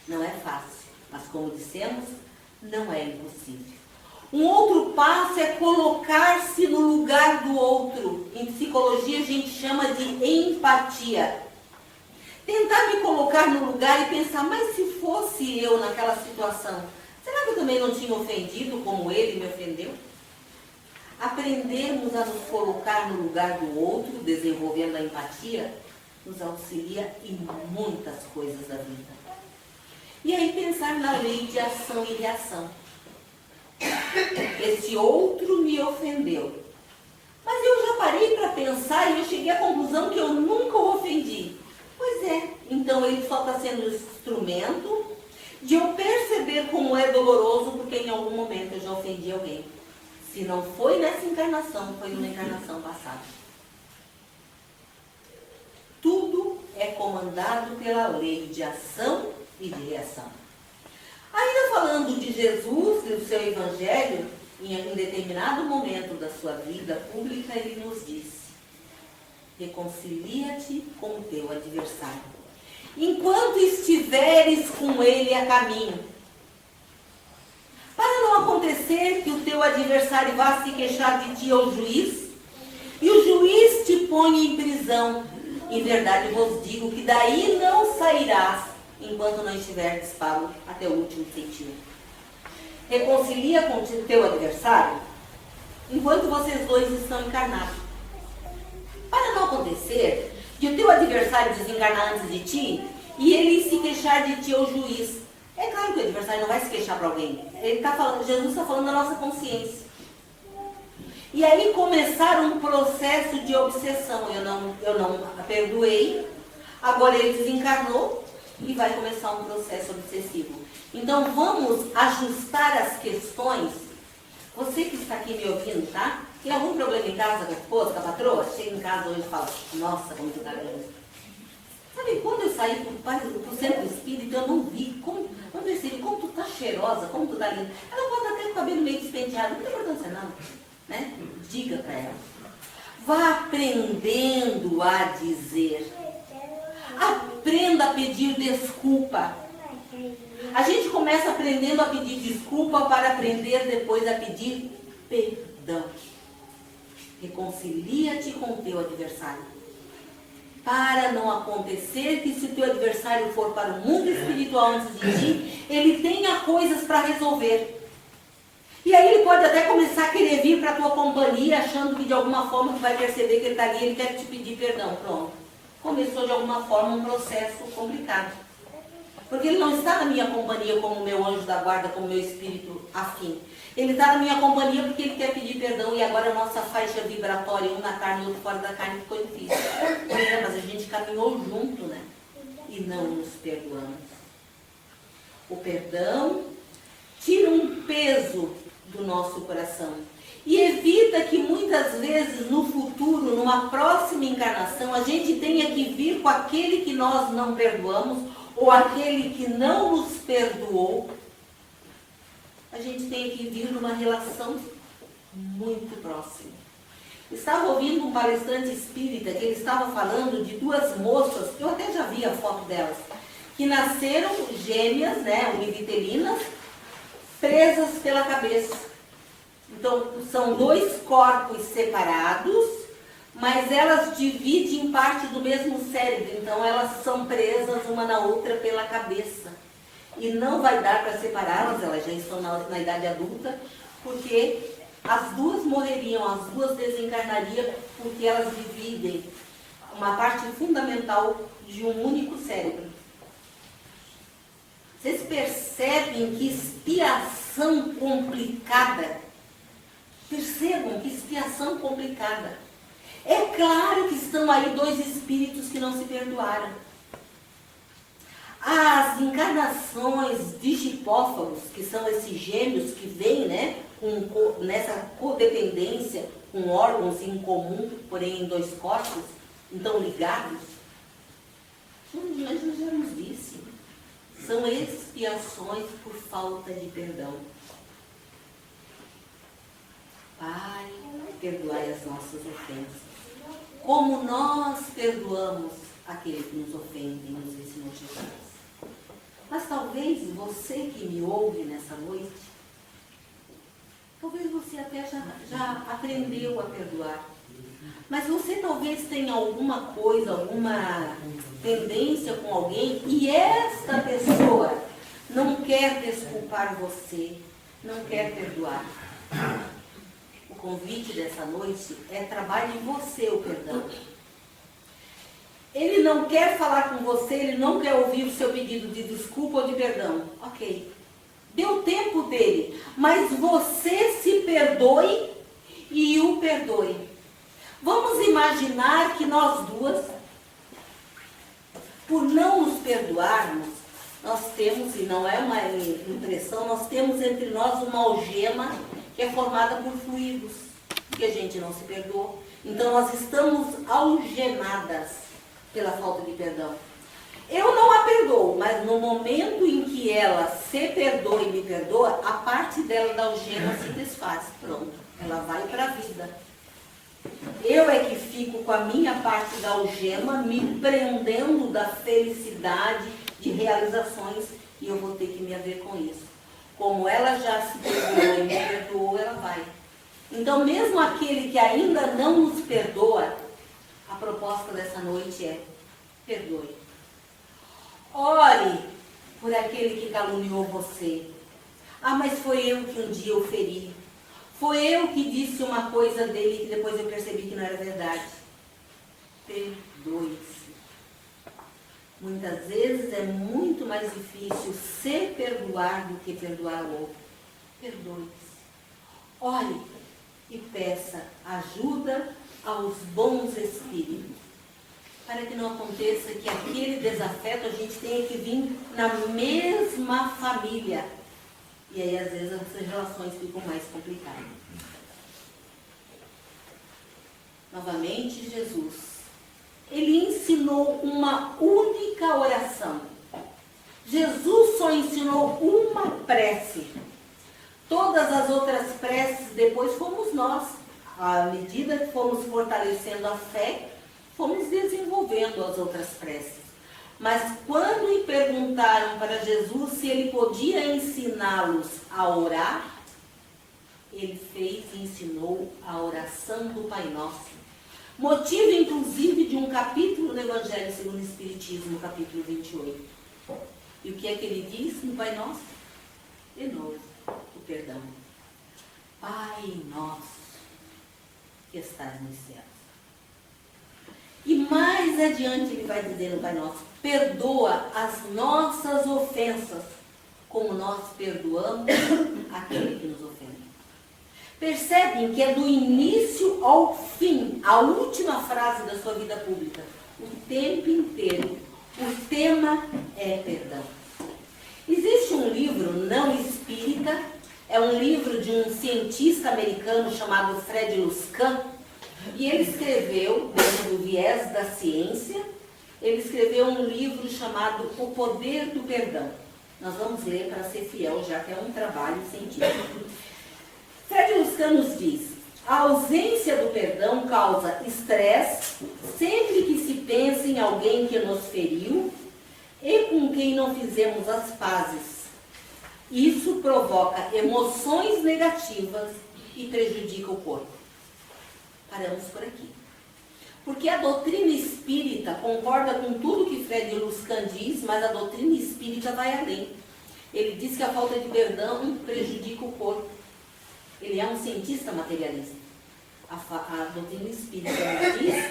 Não é fácil, mas como dissemos, não é impossível. Um outro passo é colocar-se no lugar do outro. Em psicologia a gente chama de empatia. Tentar me colocar no lugar e pensar, mas se fosse eu naquela situação, será que eu também não tinha ofendido como ele me ofendeu? Aprendermos a nos colocar no lugar do outro, desenvolvendo a empatia, nos auxilia em muitas coisas da vida. E aí pensar na lei de ação e reação. Esse outro me ofendeu. Mas eu já parei para pensar e eu cheguei à conclusão que eu nunca o ofendi. Pois é, então ele só está sendo um instrumento de eu perceber como é doloroso, porque em algum momento eu já ofendi alguém. Se não foi nessa encarnação, foi numa encarnação passada. Tudo é comandado pela lei de ação e de reação. Ainda falando de Jesus e do seu evangelho, em um determinado momento da sua vida pública, ele nos disse: reconcilia-te com o teu adversário, enquanto estiveres com ele a caminho, para não acontecer que o teu adversário vá se queixar de ti ao juiz, e o juiz te ponha em prisão. Em verdade vos digo que daí não sairás, enquanto não estiveres pago até o último centímetro. Reconcilia com o teu adversário enquanto vocês dois estão encarnados. Para não acontecer de o teu adversário desencarnar antes de ti e ele se queixar de ti ao juiz. É claro que o adversário não vai se queixar para alguém. Jesus está falando da nossa consciência. E aí começar um processo de obsessão. Eu não a perdoei, agora ele desencarnou e vai começar um processo obsessivo. Então vamos ajustar as questões. Você que está aqui me ouvindo, tá? Tem algum problema em casa com a esposa, com a patroa? Chega em casa hoje e fala, nossa, como tu tá grande. Sabe, quando eu saí pro centro espírita, eu não vi, não percebi como tu tá cheirosa, como tu tá linda. Ela pode até com o cabelo meio despenteado, não tem importância não, né? Diga para ela. Vá aprendendo a dizer. Aprenda a pedir desculpa. A gente começa aprendendo a pedir desculpa para aprender depois a pedir perdão. Reconcilia-te com o teu adversário. Para não acontecer que se o teu adversário for para o mundo espiritual antes de ti, ele tenha coisas para resolver. E aí ele pode até começar a querer vir para a tua companhia, achando que de alguma forma tu vai perceber que ele está ali, ele quer te pedir perdão. Pronto. Começou de alguma forma um processo complicado. Porque ele não está na minha companhia como meu anjo da guarda, como meu espírito afim. Ele está na minha companhia porque ele quer pedir perdão e agora a nossa faixa vibratória, um na carne e outro fora da carne, ficou difícil. Mas a gente caminhou junto, né? E não nos perdoamos. O perdão tira um peso do nosso coração e evita que muitas vezes no futuro, numa próxima encarnação, a gente tenha que vir com aquele que nós não perdoamos ou aquele que não nos perdoou. A gente tenha que vir numa relação muito próxima. Estava ouvindo um palestrante espírita que ele estava falando de duas moças, eu até já vi a foto delas, que nasceram gêmeas, né, univitelinas, presas pela cabeça. Então, são dois corpos separados, mas elas dividem parte do mesmo cérebro. Então, elas são presas uma na outra pela cabeça. E não vai dar para separá-las, elas já estão na idade adulta, porque as duas morreriam, as duas desencarnariam, porque elas dividem uma parte fundamental de um único cérebro. Vocês percebem que expiação complicada? Percebam que expiação complicada. É claro que estão aí dois espíritos que não se perdoaram. As encarnações de hipófagos, que são esses gêmeos que vêm, né, nessa codependência, com órgãos em comum, porém em dois corpos, então ligados, nós já nos disse, são expiações por falta de perdão. Pai, perdoai as nossas ofensas, como nós perdoamos aquele que nos ofende e nos ensinou Jesus. Mas talvez você que me ouve nessa noite, talvez você até já aprendeu a perdoar. Mas você talvez tenha alguma coisa, alguma tendência com alguém e esta pessoa não quer desculpar você, não quer perdoar. O convite dessa noite é trabalhe em você o perdão. Ele não quer falar com você, ele não quer ouvir o seu pedido de desculpa ou de perdão. Ok. Deu tempo dele, mas você se perdoe e o perdoe. Vamos imaginar que nós duas, por não nos perdoarmos, nós temos, e não é uma impressão, nós temos entre nós uma algema que é formada por fluidos, que a gente não se perdoou. Então nós estamos algemadas pela falta de perdão. Eu não a perdoo, mas no momento em que ela se perdoa e me perdoa, a parte dela da algema se desfaz. Pronto, ela vai para a vida. Eu é que fico com a minha parte da algema me prendendo da felicidade de realizações e eu vou ter que me haver com isso. Como ela já se perdoou e me perdoou, ela vai. Então, mesmo aquele que ainda não nos perdoa, a proposta dessa noite é: perdoe. Ore por aquele que caluniou você. Ah, mas foi eu que um dia o feri. Foi eu que disse uma coisa dele que depois eu percebi que não era verdade. Perdoe-se. Muitas vezes é muito mais difícil se perdoar do que perdoar o outro. Perdoe-se. Ore e peça ajuda aos bons espíritos, para que não aconteça que aquele desafeto a gente tenha que vir na mesma família. E aí, às vezes, essas relações ficam mais complicadas. Novamente, Jesus, ele ensinou uma única oração. Jesus só ensinou uma prece. Todas as outras preces, depois fomos nós. À medida que fomos fortalecendo a fé, fomos desenvolvendo as outras preces. Mas quando lhe perguntaram para Jesus se ele podia ensiná-los a orar, ele fez e ensinou a oração do Pai Nosso. Motivo, inclusive, de um capítulo do Evangelho segundo o Espiritismo, capítulo 28. E o que é que ele diz no Pai Nosso? De novo, o perdão. Pai nosso que estás nos céus. E mais adiante ele vai dizer no Pai Nosso: perdoa as nossas ofensas, como nós perdoamos aquele que nos ofende. Percebem que é do início ao fim, a última frase da sua vida pública, o tempo inteiro. O tema é perdão. Existe um livro não espírita, é um livro de um cientista americano chamado Fred Luscan, e ele escreveu, dentro do viés da ciência, ele escreveu um livro chamado O Poder do Perdão. Nós vamos ler para ser fiel, já que é um trabalho científico. Fred Luscan nos diz: a ausência do perdão causa estresse sempre que se pensa em alguém que nos feriu e com quem não fizemos as pazes. Isso provoca emoções negativas e prejudica o corpo. Paramos por aqui. Porque a doutrina espírita concorda com tudo que Fred Luscan diz, mas a doutrina espírita vai além. Ele diz que a falta de perdão prejudica o corpo. Ele é um cientista materialista. A doutrina espírita nos diz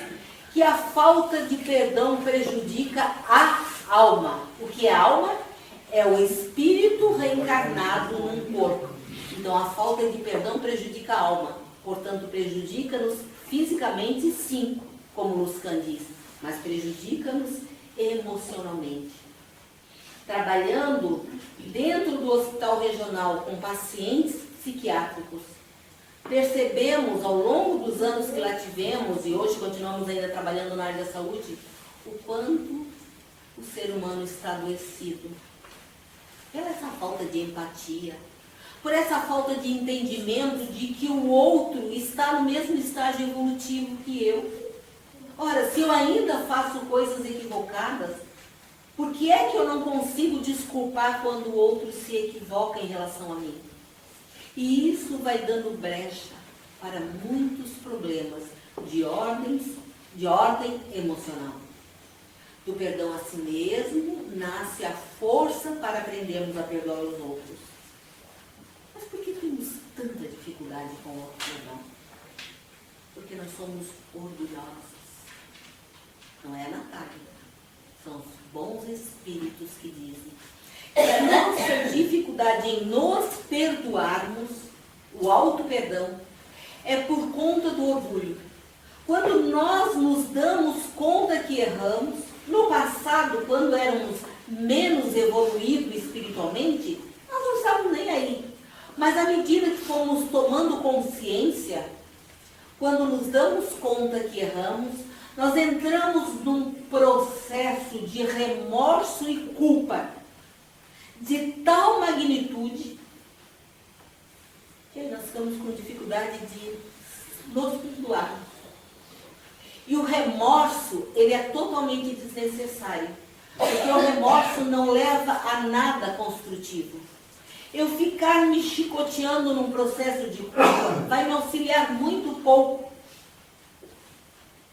que a falta de perdão prejudica a alma. O que é alma? É o espírito reencarnado num corpo. Então a falta de perdão prejudica a alma. Portanto, prejudica-nos fisicamente, sim, como Luscan diz, mas prejudica-nos emocionalmente. Trabalhando dentro do hospital regional com pacientes psiquiátricos, percebemos ao longo dos anos que lá tivemos, e hoje continuamos ainda trabalhando na área da saúde, o quanto o ser humano está adoecido pela essa falta de empatia, por essa falta de entendimento de que o outro está no mesmo estágio evolutivo que eu. Ora, se eu ainda faço coisas equivocadas, por que é que eu não consigo desculpar quando o outro se equivoca em relação a mim? E isso vai dando brecha para muitos problemas de ordem emocional. Do perdão a si mesmo nasce a força para aprendermos a perdoar os outros. Mas por que temos tanta dificuldade com o outro perdão? Porque nós somos orgulhosos. Não é a Natália. São os bons espíritos que dizem que a nossa dificuldade em nos perdoarmos, o auto-perdão, é por conta do orgulho. Quando nós nos damos conta que erramos, no passado, quando éramos menos evoluídos espiritualmente, nós não estávamos nem aí. Mas à medida que fomos tomando consciência, quando nos damos conta que erramos, nós entramos num processo de remorso e culpa de tal magnitude que nós ficamos com dificuldade de nos perdoar. E o remorso, ele é totalmente desnecessário, porque o remorso não leva a nada construtivo. Eu ficar me chicoteando num processo de culpa vai me auxiliar muito pouco.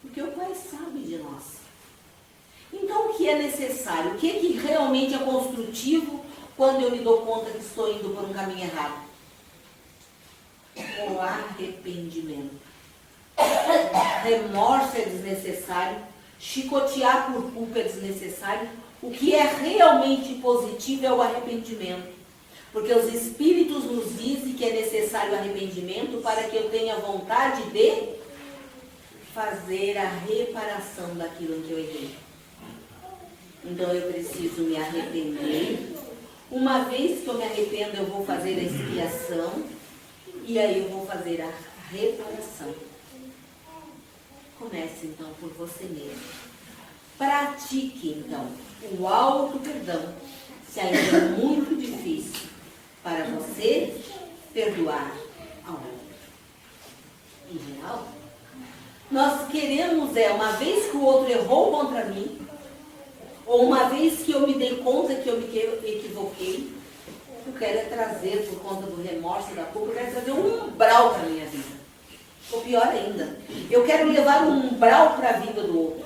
Porque o Pai sabe de nós. Então o que é necessário? O que é que realmente é construtivo quando eu me dou conta que estou indo por um caminho errado? O arrependimento. Remorso é desnecessário. Chicotear por culpa é desnecessário. O que é realmente positivo é o arrependimento. Porque os Espíritos nos dizem que é necessário arrependimento para que eu tenha vontade de fazer a reparação daquilo em que eu errei. Então eu preciso me arrepender. Uma vez que eu me arrependo, eu vou fazer a expiação e aí eu vou fazer a reparação. Comece então por você mesmo. Pratique então o auto-perdão, se ainda é muito difícil para você perdoar ao outro. Em geral, nós queremos uma vez que o outro errou contra mim, ou uma vez que eu me dei conta que eu me equivoquei, eu quero trazer, por conta do remorso e da culpa, eu quero trazer um umbral para a minha vida. Ou pior ainda, eu quero levar um umbral para a vida do outro.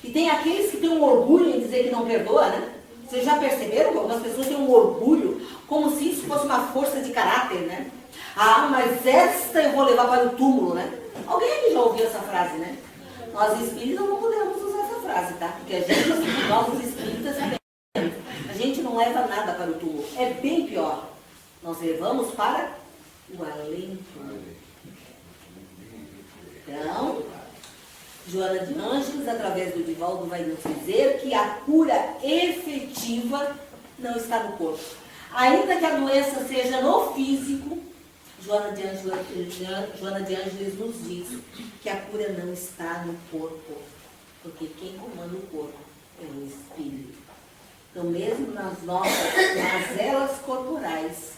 E tem aqueles que têm um orgulho em dizer que não perdoa, né? Vocês já perceberam que algumas pessoas têm um orgulho, como se isso fosse uma força de caráter, né? Ah, mas esta eu vou levar para o túmulo, né? Alguém aqui já ouviu essa frase, né? Nós espíritas não podemos usar essa frase, tá? Porque a gente, nós os espíritas, a gente não leva nada para o túmulo. É bem pior. Nós levamos para o além-túmulo. Então, Joana de Ângeles, através do Divaldo, vai nos dizer que a cura efetiva não está no corpo. Ainda que a doença seja no físico, Joana de Ângeles nos diz que a cura não está no corpo, porque quem comanda o corpo é o espírito. Então, mesmo nas nossas mazelas corporais,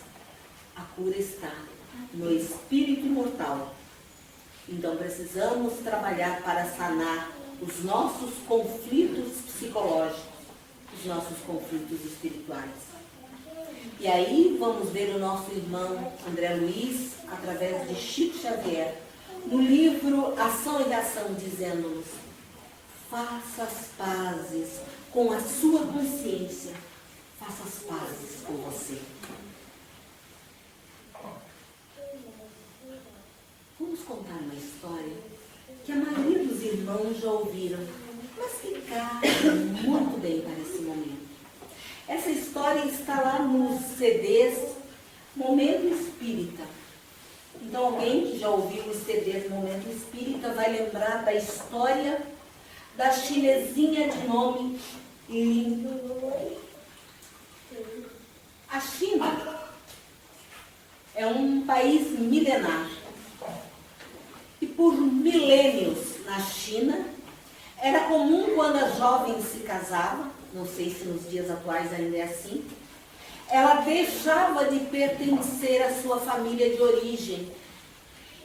a cura está no espírito imortal. Então, precisamos trabalhar para sanar os nossos conflitos psicológicos, os nossos conflitos espirituais. E aí vamos ver o nosso irmão André Luiz, através de Chico Xavier, no livro Ação e Reação, dizendo-nos: faça as pazes com a sua consciência, faça as pazes com você. Vamos contar uma história que a maioria dos irmãos já ouviram, mas que cabe muito bem para esse momento. Essa história está lá nos CDs Momento Espírita. Então, alguém que já ouviu os CDs Momento Espírita vai lembrar da história da chinesinha de nome Lin. A China é um país milenar. E por milênios na China, era comum quando a jovem se casava, não sei se nos dias atuais ainda é assim, ela deixava de pertencer à sua família de origem.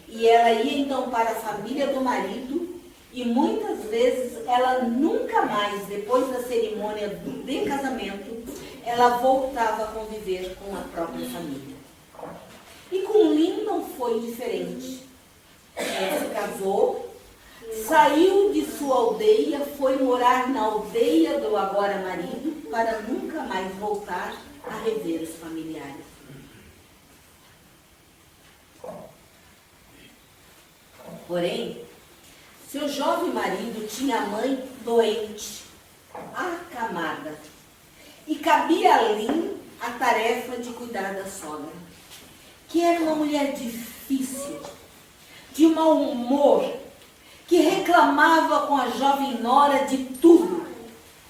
E ela ia então para a família do marido e muitas vezes ela nunca mais, depois da cerimônia de casamento, ela voltava a conviver com a própria família. E com Lin não foi diferente. Ela se casou, saiu de sua aldeia, foi morar na aldeia do agora marido, para nunca mais voltar a rever os familiares. Porém, seu jovem marido tinha a mãe doente, acamada, e cabia a Lin a tarefa de cuidar da sogra, que era uma mulher difícil, de mau humor, que reclamava com a jovem nora de tudo.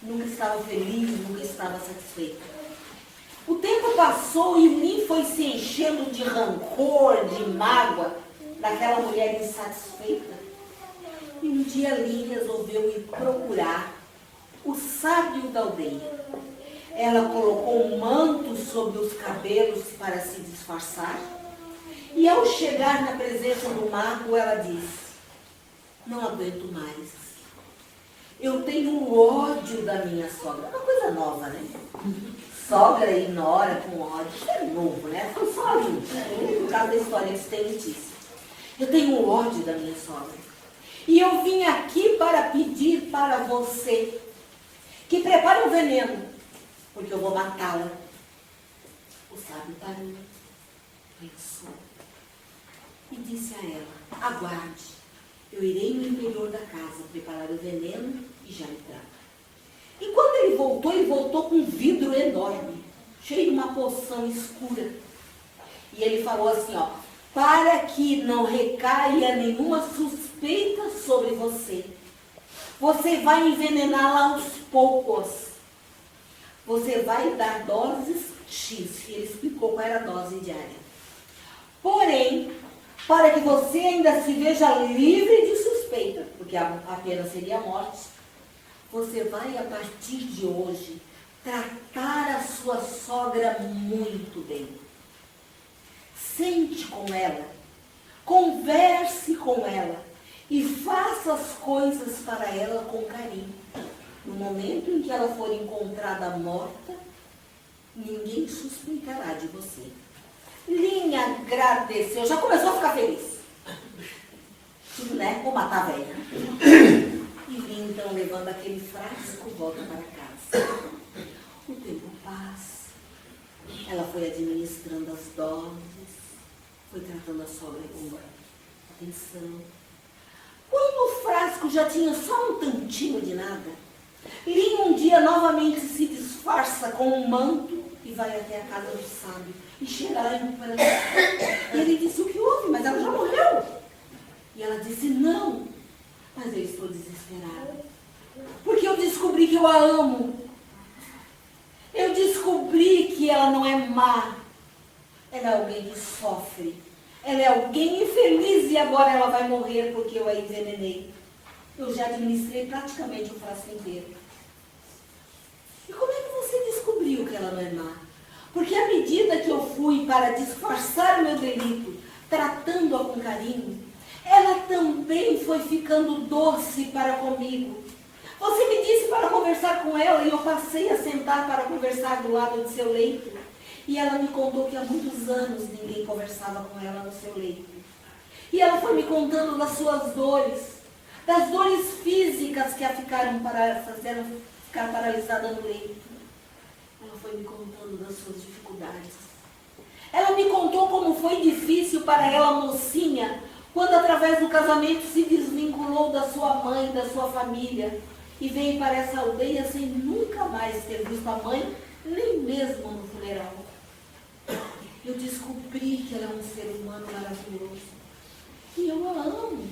Nunca estava feliz, nunca estava satisfeita. O tempo passou e Lin foi se enchendo de rancor, de mágoa daquela mulher insatisfeita. E um dia Lin resolveu ir procurar o sábio da aldeia. Ela colocou um manto sobre os cabelos para se disfarçar. E ao chegar na presença do mago, ela disse: não aguento mais. Eu tenho ódio da minha sogra. Uma coisa nova, né? Sogra e nora com ódio. Isso é novo, né? Foi só ali, no caso da história que tem notícia. Eu tenho ódio da minha sogra. E eu vim aqui para pedir para você que prepare um veneno, porque eu vou matá-la. O sábio parou, pensou e disse a ela: aguarde, eu irei no interior da casa preparar o veneno e já me trago. E quando ele voltou com um vidro enorme, cheio de uma poção escura. E ele falou assim, ó: para que não recaia nenhuma suspeita sobre você, você vai envenená-la aos poucos. Você vai dar doses X. E ele explicou qual era a dose diária. Porém, para que você ainda se veja livre de suspeita, porque a pena seria a morte, você vai, a partir de hoje, tratar a sua sogra muito bem. Sente com ela, converse com ela e faça as coisas para ela com carinho. No momento em que ela for encontrada morta, ninguém suspeitará de você. Lin agradeceu, já começou a ficar feliz. Tudo, né? Vou matar a velha. E Lin, então, levando aquele frasco, volta para casa. O tempo passa. Ela foi administrando as doses, foi tratando a sogra com atenção. Quando o frasco já tinha só um tantinho de nada, Lin um dia novamente se disfarça com um manto e vai até a casa do sábio e cheira em pranto. E ele disse: o que houve? Mas ela já morreu. E ela disse: não, mas eu estou desesperada, porque eu descobri que eu a amo. Eu descobri que ela não é má. Ela é alguém que sofre. Ela é alguém infeliz e agora ela vai morrer porque eu a envenenei. Eu já administrei praticamente o frasco inteiro. E como é que você descobriu que ela não é má? Porque à medida que eu fui para disfarçar o meu delito, tratando-a com carinho, ela também foi ficando doce para comigo. Você me disse para conversar com ela e eu passei a sentar para conversar do lado de seu leito. E ela me contou que há muitos anos ninguém conversava com ela no seu leito. E ela foi me contando das suas dores, das dores físicas que a fizeram ficar paralisada no leito. Ela foi me contando das suas dificuldades. Ela me contou como foi difícil para ela, mocinha, quando através do casamento se desvinculou da sua mãe, da sua família, e veio para essa aldeia sem nunca mais ter visto a mãe, nem mesmo no funeral. Eu descobri que ela é um ser humano maravilhoso. E eu a amo.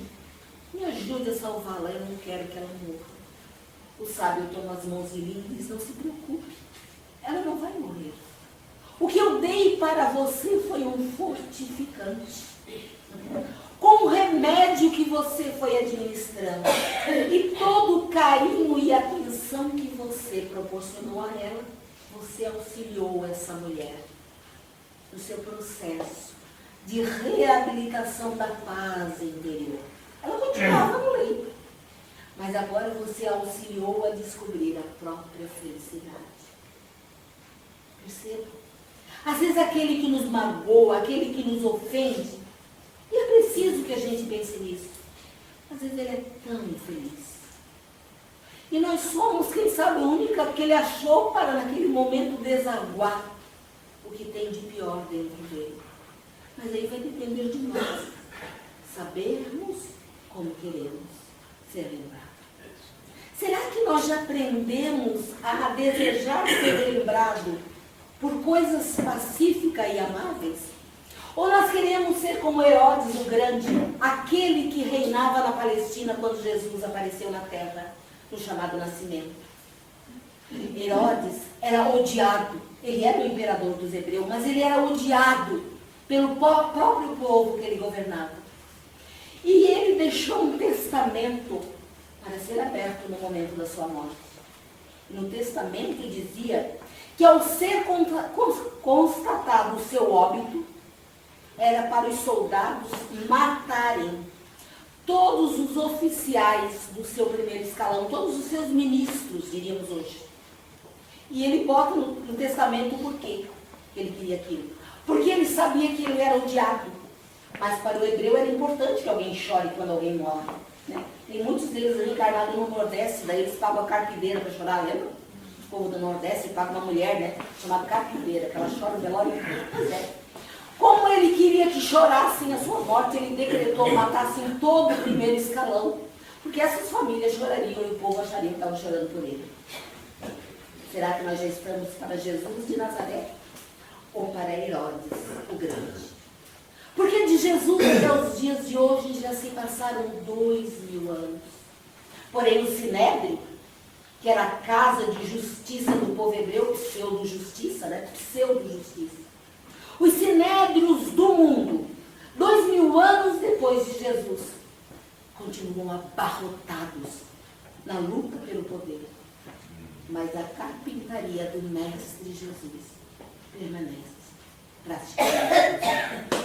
Me ajude a salvá-la, eu não quero que ela morra. O sábio toma as mãos de Lin e diz: não se preocupe, ela não vai morrer. O que eu dei para você foi um fortificante, com o remédio que você foi administrando, e todo o carinho e atenção que você proporcionou a ela, você auxiliou essa mulher no seu processo de reabilitação da paz interior. Ela continuava no leito, mas agora você auxiliou a descobrir a própria felicidade. Perceba? Às vezes aquele que nos magoa, aquele que nos ofende, e é preciso que a gente pense nisso, às vezes ele é tão infeliz. E nós somos, quem sabe, a única que ele achou para naquele momento desaguar o que tem de pior dentro dele. Mas aí vai depender de nós sabermos como queremos ser lembrados. Será que nós já aprendemos a desejar ser lembrado por coisas pacíficas e amáveis? Ou nós queremos ser como Herodes o Grande, aquele que reinava na Palestina quando Jesus apareceu na terra, no chamado nascimento? Herodes era odiado. Ele era o imperador dos hebreus, mas ele era odiado pelo próprio povo que ele governava. E ele deixou um testamento para ser aberto no momento da sua morte. No testamento dizia que ao ser constatado o seu óbito, era para os soldados matarem todos os oficiais do seu primeiro escalão, todos os seus ministros, diríamos hoje. E ele bota no testamento por quê que ele queria aquilo. Porque ele sabia que ele era odiado. Mas para o hebreu era importante que alguém chore quando alguém morre. Né? Tem muitos deles reencarnados no Nordeste, daí eles pagam a carpideira para chorar, lembra? O povo do Nordeste paga uma mulher, né, chamada carpideira, que ela chora o velório inteiro. Pois é. Como ele queria que chorassem a sua morte, ele decretou matassem todo o primeiro escalão. Porque essas famílias chorariam e o povo acharia que estavam chorando por ele. Será que nós já estamos para Jesus de Nazaré? Ou para Herodes, o Grande? Porque de Jesus até os dias de hoje já se passaram 2000 anos. Porém, o Sinédrio, que era a casa de justiça do povo hebreu, pseudo-justiça, né? Pseudo-justiça. Os sinédrios do mundo, 2000 anos depois de Jesus, continuam abarrotados na luta pelo poder. Mas a carpintaria do Mestre Jesus permanece praticamente.